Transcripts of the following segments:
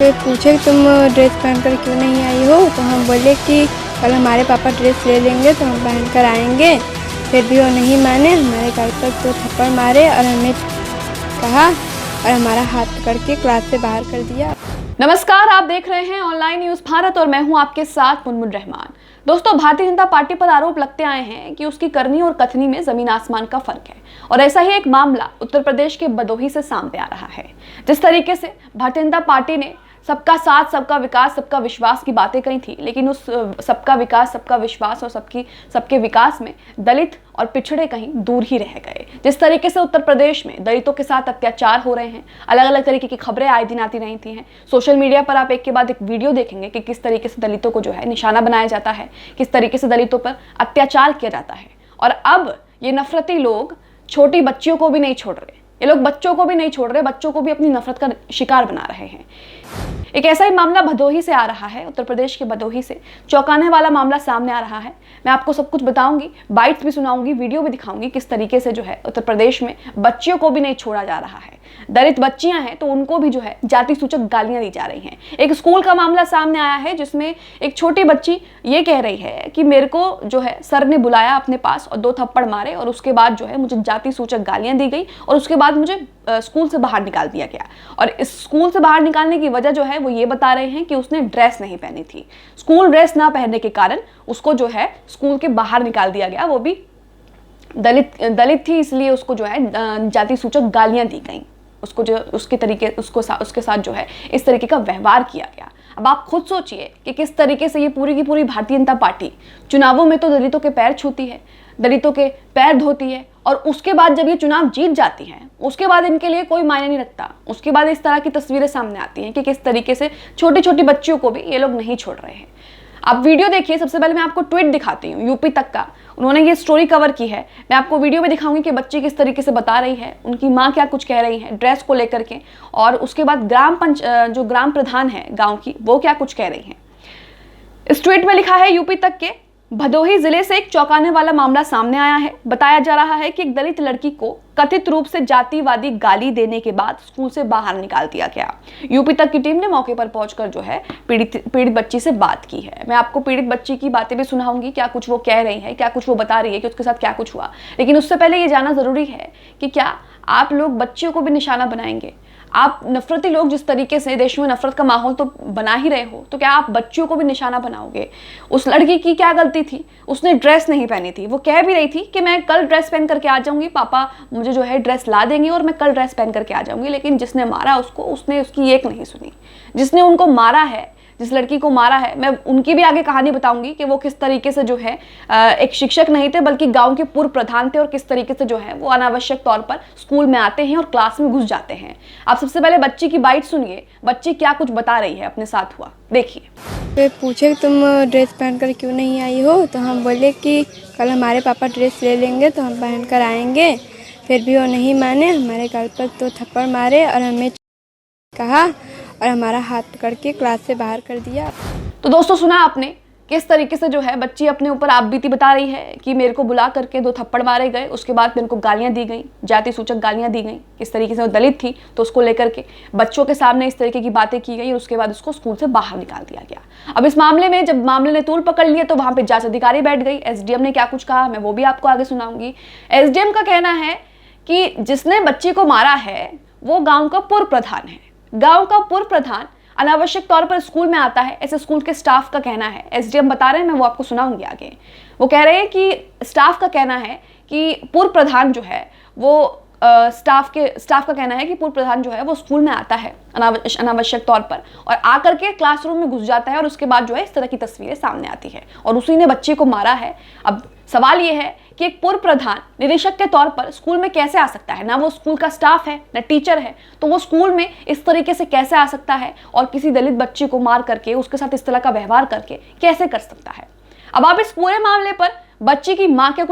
फिर पूछे कि तुम ड्रेस पहनकर क्यों नहीं आई हो, तो हम बोले कि कल हमारे पापा ड्रेस ले लेंगे तो हम पहन कर आएंगे। फिर भी वो नहीं माने, हमारे गाल पर 2 थप्पड़ मारे और हमें कहा और हमारा हाथ पकड़ के क्लास से बाहर कर दिया। नमस्कार, आप देख रहे हैं ऑनलाइन न्यूज भारत और मैं हूं आपके साथ मुनमुन रहमान। दोस्तों, भारतीय जनता पार्टी पर आरोप लगते आए हैं कि उसकी करनी और कथनी में जमीन आसमान का फर्क है और ऐसा ही एक मामला उत्तर प्रदेश के भदोही से सामने आ रहा है। जिस तरीके से भारतीय जनता पार्टी ने सबका साथ, सबका विकास, सबका विश्वास की बातें कही थी, लेकिन उस सबका विकास, सबका विश्वास और सबके विकास में दलित और पिछड़े कहीं दूर ही रह गए। जिस तरीके से उत्तर प्रदेश में दलितों के साथ अत्याचार हो रहे हैं, अलग अलग तरीके की खबरें आए दिन आती रही थी हैं। सोशल मीडिया पर आप एक के बाद एक वीडियो देखेंगे कि किस तरीके से दलितों को जो है निशाना बनाया जाता है, किस तरीके से दलितों पर अत्याचार किया जाता है। और अब ये नफरती लोग छोटी बच्चियों को भी नहीं छोड़ रहे, ये लोग बच्चों को भी नहीं छोड़ रहे, बच्चों को भी अपनी नफरत का शिकार बना रहे हैं। एक ऐसा ही मामला भदोही से आ रहा है, उत्तर प्रदेश के भदोही से चौंकाने वाला मामला सामने आ रहा है। मैं आपको सब कुछ बताऊंगी, बाइट्स भी सुनाऊंगी, वीडियो भी दिखाऊंगी किस तरीके से जो है उत्तर प्रदेश में बच्चियों को भी नहीं छोड़ा जा रहा है। दलित बच्चियां हैं तो उनको भी जो है जाति सूचक गालियां दी जा रही हैं। एक स्कूल का मामला सामने आया है जिसमें एक छोटी बच्ची ये कह रही है कि मेरे को जो है सर ने बुलाया अपने पास और 2 थप्पड़ मारे और उसके बाद जो है मुझे जाति सूचक गालियां दी गई और उसके बाद मुझे स्कूल से बाहर निकाल दिया गया। और इस स्कूल से बाहर निकालने की वजह जो है वो ये बता रहे हैं कि उसने ड्रेस नहीं पहनी थी। स्कूल ड्रेस ना पहनने के कारण उसको जो है स्कूल के बाहर निकाल दिया गया, वो भी दलित थी इसलिए उसको जो है जाति सूचक गालियां दी गई। उसको जो उसके साथ जो है इस तरीके का व्यवहार किया गया। अब आप खुद सोचिए कि किस तरीके से ये पूरी की पूरी भारतीय जनता पार्टी चुनावों में तो दलितों के पैर छूती है, दलितों के पैर धोती है और उसके बाद जब ये चुनाव जीत जाती हैं उसके बाद इनके लिए कोई मायने नहीं रखता। उसके बाद इस तरह की तस्वीरें सामने आती हैं कि किस तरीके से छोटी छोटी बच्चियों को भी ये लोग नहीं छोड़ रहे हैं। आप वीडियो देखिए। सबसे पहले मैं आपको ट्वीट दिखाती हूँ, यूपी तक का उन्होंने ये स्टोरी कवर की है। मैं आपको वीडियो में दिखाऊंगी कि बच्ची किस तरीके से बता रही है, उनकी माँ क्या कुछ कह रही है ड्रेस को लेकर के, और उसके बाद जो ग्राम प्रधान है गांव की, वो क्या कुछ कह रही है। इस ट्वीट में लिखा है, यूपी तक के भदोही जिले से एक चौंकाने वाला मामला सामने आया है। बताया जा रहा है कि एक दलित लड़की को कथित रूप से जातिवादी गाली देने के बाद स्कूल से बाहर निकाल दिया गया। यूपी तक की टीम ने मौके पर पहुंचकर जो है पीड़ित बच्ची से बात की है। मैं आपको पीड़ित बच्ची की बातें भी सुनाऊंगी, क्या कुछ वो कह रही है, क्या कुछ वो बता रही है कि उसके साथ क्या कुछ हुआ। लेकिन उससे पहले ये जानना जरूरी है कि क्या आप लोग बच्चियों को भी निशाना बनाएंगे। आप नफरती लोग जिस तरीके से देश में नफरत का माहौल तो बना ही रहे हो, तो क्या आप बच्चियों को भी निशाना बनाओगे। उस लड़की की क्या गलती थी, उसने ड्रेस नहीं पहनी थी। वो कह भी रही थी कि मैं कल ड्रेस पहन करके आ जाऊंगी, पापा मुझे जो है ड्रेस ला देंगे और मैं कल ड्रेस पहन करके आ जाऊंगी। लेकिन जिसने मारा उसने उसकी एक नहीं सुनी। जिसने उनको मारा है, जिस लड़की को मारा है, मैं उनकी भी आगे कहानी बताऊंगी कि वो किस तरीके से जो है एक शिक्षक नहीं थे बल्कि गांव के पूर्व प्रधान थे और किस तरीके से जो है वो अनावश्यक तौर पर स्कूल में आते हैं और क्लास में घुस जाते हैं। आप सबसे पहले बच्ची की बाइट सुनिए, बच्ची क्या कुछ बता रही है अपने साथ हुआ, देखिए। फिर पूछे कि तुम ड्रेस पहनकर क्यों नहीं आई हो, तो हम बोले कि कल हमारे पापा ड्रेस ले लेंगे तो हम पहन कर आएंगे। फिर भी वो नहीं माने, हमारे गाल पर 2 थप्पड़ मारे और हमें कहा और हमारा हाथ पकड़ के क्लास से बाहर कर दिया। तो दोस्तों, सुना आपने किस तरीके से जो है बच्ची अपने ऊपर आप बीती बता रही है कि मेरे को बुला करके 2 थप्पड़ मारे गए, उसके बाद मेरे को गालियां दी गई, जाति सूचक गालियां दी गई। किस तरीके से वो दलित थी तो उसको लेकर के बच्चों के सामने इस तरीके की बातें की गई और उसके बाद उसको स्कूल से बाहर निकाल दिया गया। अब इस मामले में जब मामले ने तूल पकड़ लिया तो वहां पर जांच अधिकारी बैठ गई। एसडीएम ने क्या कुछ कहा मैं वो भी आपको आगे सुनाऊंगी। एसडीएम का कहना है कि जिसने बच्ची को मारा है वो गाँव का पूर्व प्रधान है। गांव का पूर्व प्रधान अनावश्यक तौर पर स्कूल में आता है, ऐसे स्कूल के स्टाफ का कहना है। एसडीएम बता रहे हैं, मैं वो आपको सुनाऊंगी आगे। वो कह रहे हैं कि स्टाफ का कहना है कि पूर्व प्रधान जो है वो स्टाफ का कहना है कि पूर्व प्रधान जो है वो स्कूल में आता है अनावश्यक तौर पर और आकर के क्लासरूम में घुस जाता है और उसके बाद जो है इस तरह की तस्वीरें सामने आती है और उसी ने बच्चे को मारा है। अब सवाल ये है कि एक पूर्व प्रधान निरीक्षक के तौर पर स्कूल में कैसे आ सकता है। ना वो स्कूल का स्टाफ है ना टीचर है, तो वो स्कूल में इस तरीके से कैसे आ सकता है और किसी दलित बच्चे को मार करके उसके साथ इस तरह का व्यवहार करके कैसे कर सकता है। अब आप इस पूरे मामले पर बच्ची की माँ क्या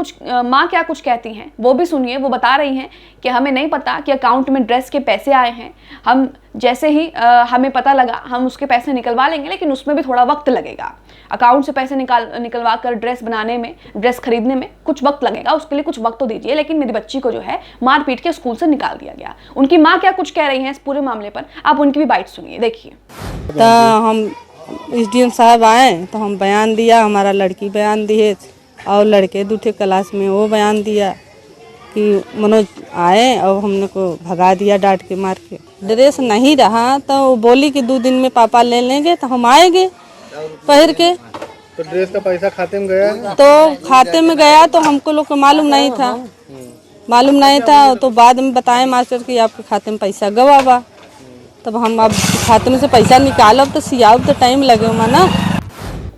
कुछ कहती हैं वो भी सुनिए। वो बता रही हैं कि हमें नहीं पता कि अकाउंट में ड्रेस के पैसे आए हैं, हम जैसे ही हमें पता लगा हम उसके पैसे निकलवा लेंगे, लेकिन उसमें भी थोड़ा वक्त लगेगा। अकाउंट से पैसे निकलवा कर ड्रेस बनाने में, ड्रेस खरीदने में कुछ वक्त लगेगा, उसके लिए कुछ वक्त तो दीजिए। लेकिन मेरी बच्ची को जो है मार पीट के स्कूल से निकाल दिया गया। उनकी माँ क्या कुछ कह रही हैं इस पूरे मामले पर, आप उनकी भी बाइट सुनिए, देखिए। तो हम एसडीएम साहब आए तो हम बयान दिया, हमारा लड़की बयान दिए और लड़के दूसरे क्लास में वो बयान दिया कि मनोज आए और हमने को भगा दिया डांट के मार के। ड्रेस नहीं रहा तो वो बोली कि 2 दिन में पापा ले लेंगे, तो हम आएंगे पहन के। तो ड्रेस का पैसा खाते में गया है? तो खाते में गया तो हमको लोग को मालूम नहीं था, तो बाद में बताए मास्टर कि आपके खाते में पैसा गवा बा। तब हम अब खाते में से पैसा निकालब तो सियाब तो टाइम लगे ना।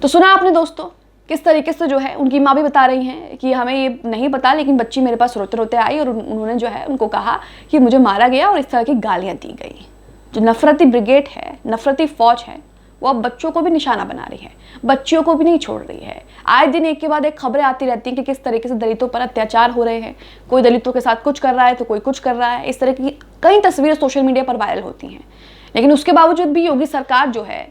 तो सुना आपने दोस्तों किस तरीके से जो है उनकी माँ भी बता रही हैं कि हमें ये नहीं पता, लेकिन बच्ची मेरे पास रोते रोते आई और उन्होंने जो है उनको कहा कि मुझे मारा गया और इस तरह की गालियाँ दी गई। जो नफरती ब्रिगेड है, नफरती फौज है, वो अब बच्चों को भी निशाना बना रही है, बच्चियों को भी नहीं छोड़ रही है। आए दिन एक के बाद एक खबरें आती रहती हैं कि किस तरीके से दलितों पर अत्याचार हो रहे हैं, कोई दलितों के साथ कुछ कर रहा है तो कोई कुछ कर रहा है। इस तरह की कई तस्वीरें सोशल मीडिया पर वायरल होती हैं, लेकिन उसके बावजूद भी योगी सरकार जो है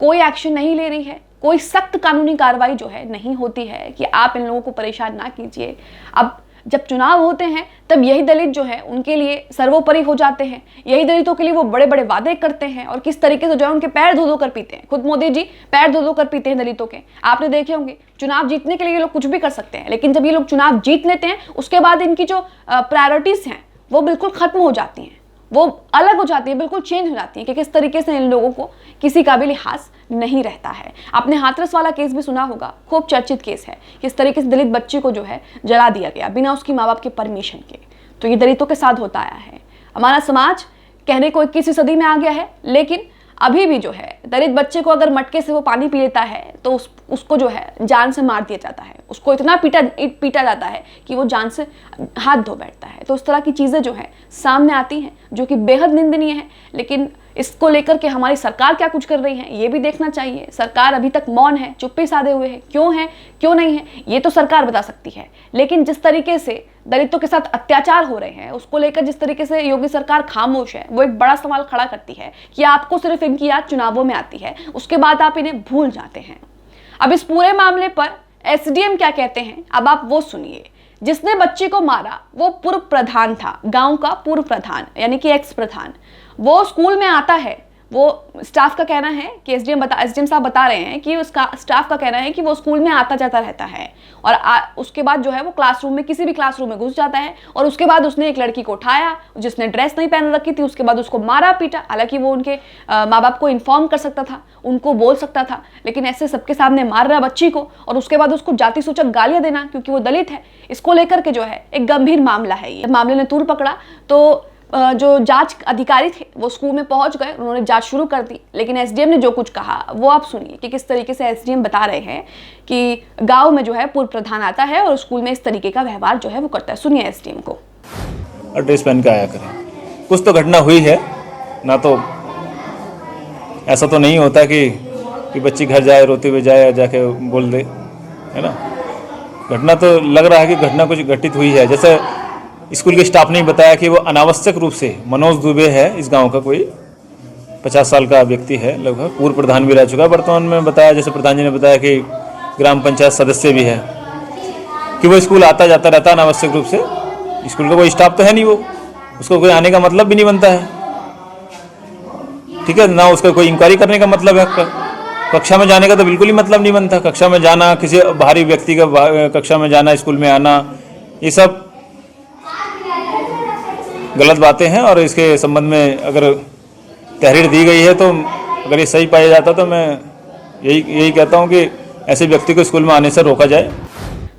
कोई एक्शन नहीं ले रही है, कोई सख्त कानूनी कार्रवाई जो है नहीं होती है कि आप इन लोगों को परेशान ना कीजिए। अब जब चुनाव होते हैं तब यही दलित जो है उनके लिए सर्वोपरि हो जाते हैं, यही दलितों के लिए वो बड़े बड़े वादे करते हैं और किस तरीके से जो है उनके पैर धो धो कर पीते हैं। खुद मोदी जी पैर धो धो कर पीते हैं दलितों के। आपने देखे होंगे चुनाव जीतने के लिए ये लोग कुछ भी कर सकते हैं, लेकिन जब ये लोग चुनाव जीत लेते हैं उसके बाद इनकी जो प्रायोरिटीज हैं वो बिल्कुल खत्म हो जाती हैं, वो अलग हो जाती है, बिल्कुल चेंज हो जाती है कि किस तरीके से इन लोगों को किसी का भी लिहाज नहीं रहता है। आपने हाथरस वाला केस भी सुना होगा, खूब चर्चित केस है। किस तरीके से दलित बच्ची को जो है जला दिया गया बिना उसकी माँ बाप के परमिशन के। तो ये दलितों के साथ होता आया है। हमारा समाज कहने को 21वीं सदी में आ गया है, लेकिन अभी भी जो है दलित बच्चे को अगर मटके से वो पानी पी लेता है तो उसको जो है जान से मार दिया जाता है, उसको इतना पीटा जाता है कि वो जान से हाथ धो बैठता है। तो उस तरह की चीज़ें जो है सामने आती हैं जो कि बेहद निंदनीय है। लेकिन इसको लेकर के हमारी सरकार क्या कुछ कर रही है ये भी देखना चाहिए। सरकार अभी तक मौन है, चुप्पी साधे हुए है, क्यों नहीं है ये तो सरकार बता सकती है। लेकिन जिस तरीके से दलितों के साथ अत्याचार हो रहे हैं उसको लेकर जिस तरीके से योगी सरकार खामोश है, वो एक बड़ा सवाल खड़ा करती है कि आपको सिर्फ इनकी याद चुनावों में आती है, उसके बाद आप इन्हें भूल जाते हैं। अब इस पूरे मामले पर एसडीएम क्या कहते हैं अब आप वो सुनिए। जिसने बच्ची को मारा वो पूर्व प्रधान था, गांव का पूर्व प्रधान यानी कि एक्स प्रधान। वो स्कूल में आता है, वो स्टाफ का कहना है कि एसडीएम साहब बता रहे हैं कि उसका स्टाफ का कहना है कि वो स्कूल में आता जाता रहता है और उसके बाद जो है वो क्लासरूम में किसी भी क्लासरूम में घुस जाता है और उसके बाद उसने एक लड़की को उठाया जिसने ड्रेस नहीं पहन रखी थी, उसके बाद उसको मारा पीटा। हालांकि वो उनके माँ बाप को इन्फॉर्म कर सकता था, उनको बोल सकता था, लेकिन ऐसे सबके सामने मार रहा बच्ची को और उसके बाद उसको जाति सूचक गालियां देना क्योंकि वो दलित है, इसको लेकर के जो है एक गंभीर मामला है। ये मामले ने तूर पकड़ा तो जो जांच अधिकारी थे वो स्कूल में पहुंच गए, उन्होंने जांच शुरू कर दी। लेकिन एसडीएम ने जो कुछ कहा वो आप सुनिए कि किस तरीके से एसडीएम बता रहे हैं कि गांव में जो है पूर्व प्रधान आता है और स्कूल में इस तरीके का व्यवहार जो है वो करता है। सुनिए एसडीएम को। और ड्रेस पहन के आया करें। कुछ तो घटना हुई है ना, तो ऐसा तो नहीं होता कि बच्ची घर जाए रोते हुए जाए जाके बोल दे, है ना। घटना तो लग रहा है कि घटना कुछ घटित हुई है। जैसे स्कूल के स्टाफ ने बताया कि वो अनावश्यक रूप से मनोज दुबे है इस गांव का, कोई 50 साल का व्यक्ति है लगभग, पूर्व प्रधान भी रह चुका है। वर्तमान में बताया, जैसे प्रधान जी ने बताया कि ग्राम पंचायत सदस्य भी है, कि वो स्कूल आता जाता रहता है अनावश्यक रूप से। स्कूल का कोई स्टाफ तो है नहीं, वो उसको कोई आने का मतलब भी नहीं बनता है, ठीक है ना। उसका कोई इंक्वायरी करने का मतलब है, कक्षा में जाने का तो बिल्कुल ही मतलब नहीं बनता। कक्षा में जाना, किसी बाहरी व्यक्ति का कक्षा में जाना, स्कूल में आना, ये सब गलत बातें हैं। और इसके संबंध में अगर तहरीर दी गई है तो अगर ये सही पाया जाता तो मैं यही कहता हूँ कि ऐसे व्यक्ति को स्कूल में आने से रोका जाए।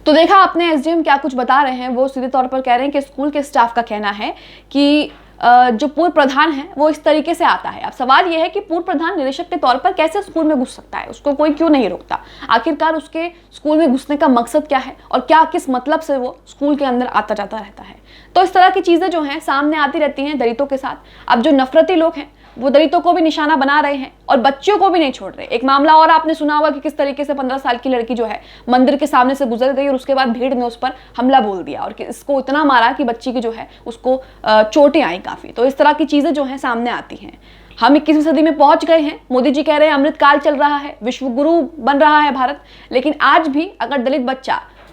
तो देखा आपने एसडीएम क्या कुछ बता रहे हैं। वो सीधे तौर पर कह रहे हैं कि स्कूल के स्टाफ का कहना है कि जो पूर्व प्रधान है वो इस तरीके से आता है। अब सवाल यह है कि पूर्व प्रधान निरीक्षक के तौर पर कैसे स्कूल में घुस सकता है, उसको कोई क्यों नहीं रोकता। आखिरकार उसके स्कूल में घुसने का मकसद क्या है और क्या किस मतलब से वो स्कूल के अंदर आता जाता रहता है। तो इस तरह की चीज़ें जो हैं सामने आती रहती हैं दलितों के साथ। अब जो नफरती लोग हैं वो दलितों को भी निशाना बना रहे हैं और बच्चियों को भी नहीं छोड़ रहे। एक मामला और आपने सुना होगा कि किस तरीके से 15 साल की लड़की जो है मंदिर के सामने से गुजर गई और उसके बाद भीड़ ने उस पर हमला बोल दिया और इसको इतना मारा कि बच्ची की जो है उसको चोटें आई काफी। तो इस तरह की चीजें जो है सामने आती हैं। हम 21वीं सदी में पहुंच गए हैं। मोदी जी कह रहे हैं अमृतकाल चल रहा है, विश्व गुरु बन रहा है भारत, लेकिन आज भी अगर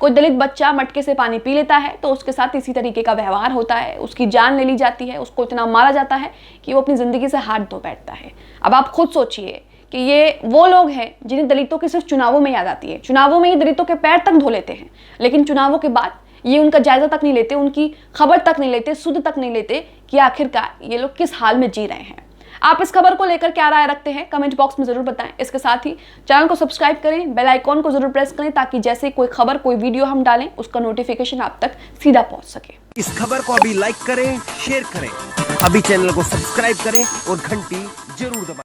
कोई दलित बच्चा मटके से पानी पी लेता है तो उसके साथ इसी तरीके का व्यवहार होता है, उसकी जान ले ली जाती है, उसको इतना मारा जाता है कि वो अपनी जिंदगी से हाथ धो बैठता है। अब आप खुद सोचिए कि ये वो लोग हैं जिन्हें दलितों की सिर्फ चुनावों में याद आती है, चुनावों में ये दलितों के पैर तक धो लेते हैं, लेकिन चुनावों के बाद ये उनका जायजा तक नहीं लेते, उनकी खबर तक नहीं लेते, सुध तक नहीं लेते कि आखिरकार ये लोग किस हाल में जी रहे हैं। आप इस खबर को लेकर क्या राय रखते हैं कमेंट बॉक्स में जरूर बताएं। इसके साथ ही चैनल को सब्सक्राइब करें, बेल आइकॉन को जरूर प्रेस करें ताकि जैसे कोई खबर कोई वीडियो हम डालें उसका नोटिफिकेशन आप तक सीधा पहुंच सके। इस खबर को अभी लाइक करें, शेयर करें, अभी चैनल को सब्सक्राइब करें और घंटी जरूर दबाएं।